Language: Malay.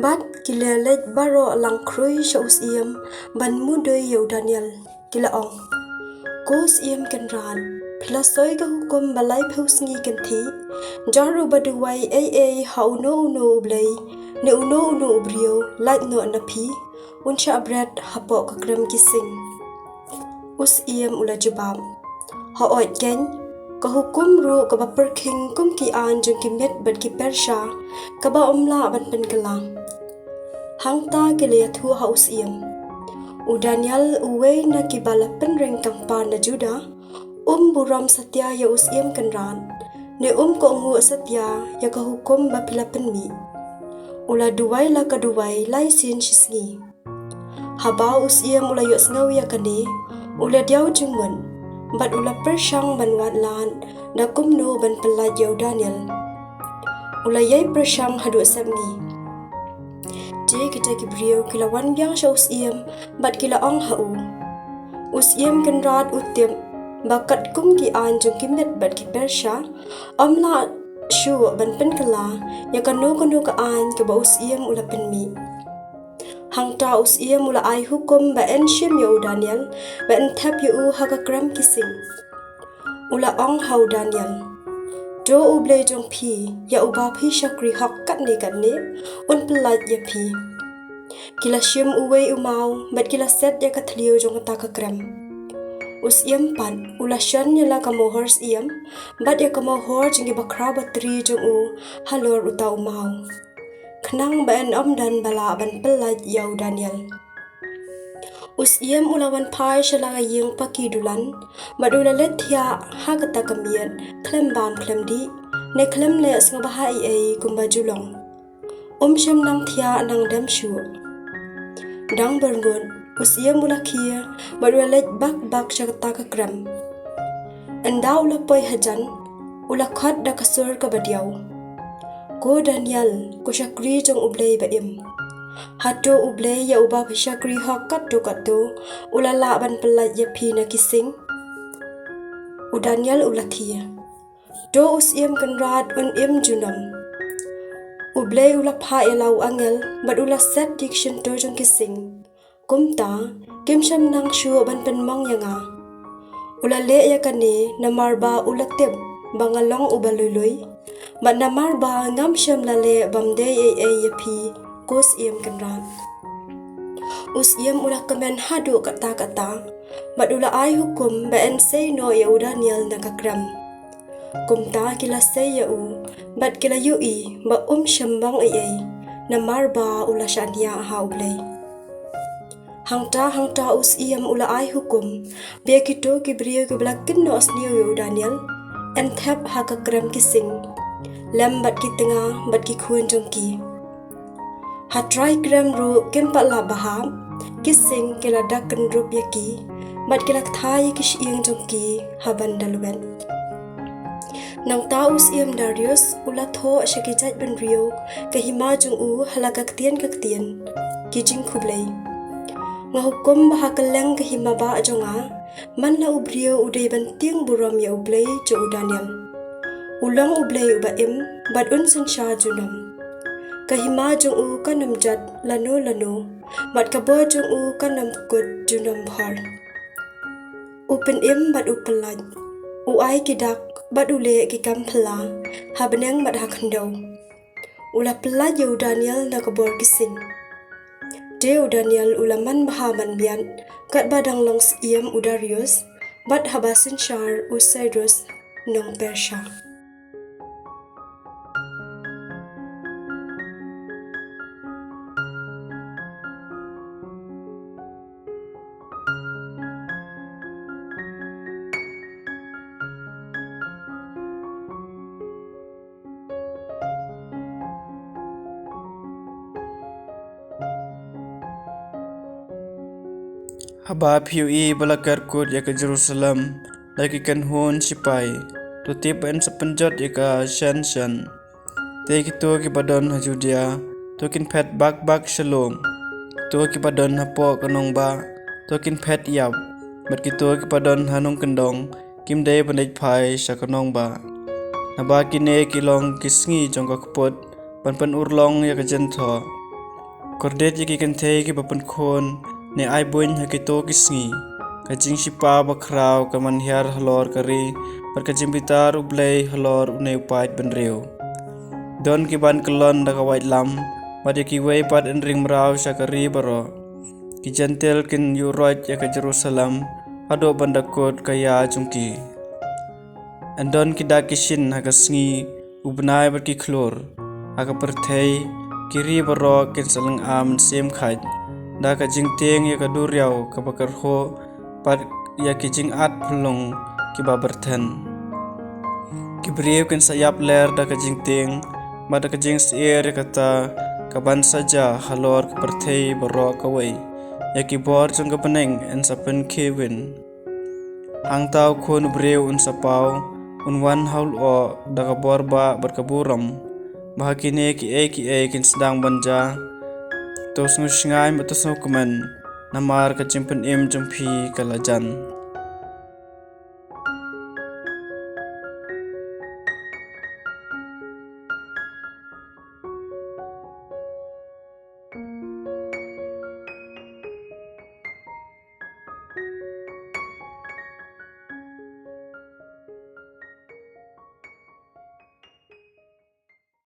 Bat kila lej baro lang krui sya usiam ban mudoy yau Daniel kila ong. Ko usiam kan ran pila soy ka hukum balay pausngi kan thi jaru baduway ay ha uno ublay ne uno ubrio laj no napi unsya abrat hapo ka kram kising. Usiam ula jubam ha oit gen ka hukum ru ka baperking kum ki an jung kimet bat ki persha ka ba umla ban pen kalam hangta kile thu ha usiam u Daniel uwe na ki bala pen reng kampa na juda buram satya ya usiam kanran ne ko ngu satya ya ka hukum ba pila pen mi ula duwai la ka duwai lai sin shisngi haba usiam ula yo sngaw ya kane ula diaw jungman bat ula persyang ban wadlan na kumno ban pelajau Daniel ula yai persyang hadu samni je kita kibriyo kila wan byang sya usiam bat kila ong hau usiam kanrat utim bakat kum ki an jung kimet bat ki persya amla shu ban pen kala ya kanu ka an ke ba usiam ula pen mi hangta usiam ula ai hukum ba en shim yo Daniel ba en tap yu ha ka kram kising ula ong hau Daniel do ublay jong pi ya uba pi shakri hak kat ni un pelat ya pi kila shim uwe umau bat kila set ya kathliyo jong ta ka kram usiam pan ula shan ya la kamohor siam bat ya kamohor jing bakra batri jong u halor uta umau khnang ba en dan bala ban pelat ya Daniel usiam ulawan pai shala yeng pakidulan madula lethia hagata kamian klembam klemdi ne klem le snga bahai ai kumba julong sham nang thia nang dam shu dang berngon usiam ulakhia madula let bak shakta ka kram enda ula poi hajan ula khat da kasur ka badiaw ko Daniel ko shakri jong ublay ba im hato ublay ya uba pishakri hakat to kato ulala ban pelaj ya pina kising u Daniel ulathia do usiam kanrat un im junam ublay ula pha elau angel bat ula set diction to jong kising kumta kimsham nang shu ban pen mong yanga ula le ya kane namarba ula teb bangalong ubalului bat namarba ngam sham lale bamde ay ya pi kos iam kanran usiam ula kamen hadu kata bat ula ai hukum ba en say no ya Daniel na kakram kumta kila say ya bat kila yui ba shambang ay na marba ula shania ha ublay hangta usiam ula ai hukum be kito kibriyo ke blakin no asniyo ya Daniel en thap ha kakram kising lam bat ki tenga bat ki khun jongki hatrai gram ru kempa la baham kising kila dakan rup yaki bat kila thai kish iang jongki haban dalwen nang taus iam Darius ula tho shakijat ben rio ke hima jong halakak tian kijing khublay ngahukum bahakaleng ke hima ba jonga man la ubrio uday ban tiang buram ya ublay jo Daniel ulang ublay uba im bat unsan sha junam kahima jong kanam jat lano bat kabo jong kanam kut junam bhar upen im bat upelaj ai kidak bat ule ki kampla habeneng bat hakndo ula pelaj yo Daniel na kabor kising deu Daniel ulaman bahaban bian kat badang longs iam Darius bat habasin shar Cyrus nong Persha haba PUE balakar kut ya ke Jerusalem lagi kan hon sipai tu tip en sepenjat ya ke shan te kitu ki badon ha Judea tu kin pet bak shalom tu ki badon ha po kanong ba tu kin pet yap bat kitu ki badon hanung kendong kim dei bandai phai sa kanong ba na ba kine kilong kisngi jong ka kpot pan urlong ya ke jentho kordet yaki kan thei ki bapan khon ne ai boin haki to ki sngi ka jing shipa bakrau ka man hiar halor kari par ka jimbitar ublei halor une upai benreu don ki ban kelon da ka white lam bad yaki wei pat en ring mrau syakari baro ki jantel kin yuroj ya ka Jerusalem ado bandakot kaya jungki andon ki dakishin haka sngi ubnai bar ki klor haka perthei kiri baro kin salang am sem khaj da ka jingteng ya ka duriau ka bakar ho pat ya ki jing at phulong ki babarthan ki brew kin sayap ler da ka jingteng ma da ka jing sier kata ka ban saja halor ka perthei baro ka wei ya ki bor jung ka peneng en sapen kevin ang tau khon brew un sapau un wan haul o da ka borba berkaburam bahakine ki kin sedang banja tos ngusngai matasno kuman namar ka chimpen em jumpi kalajan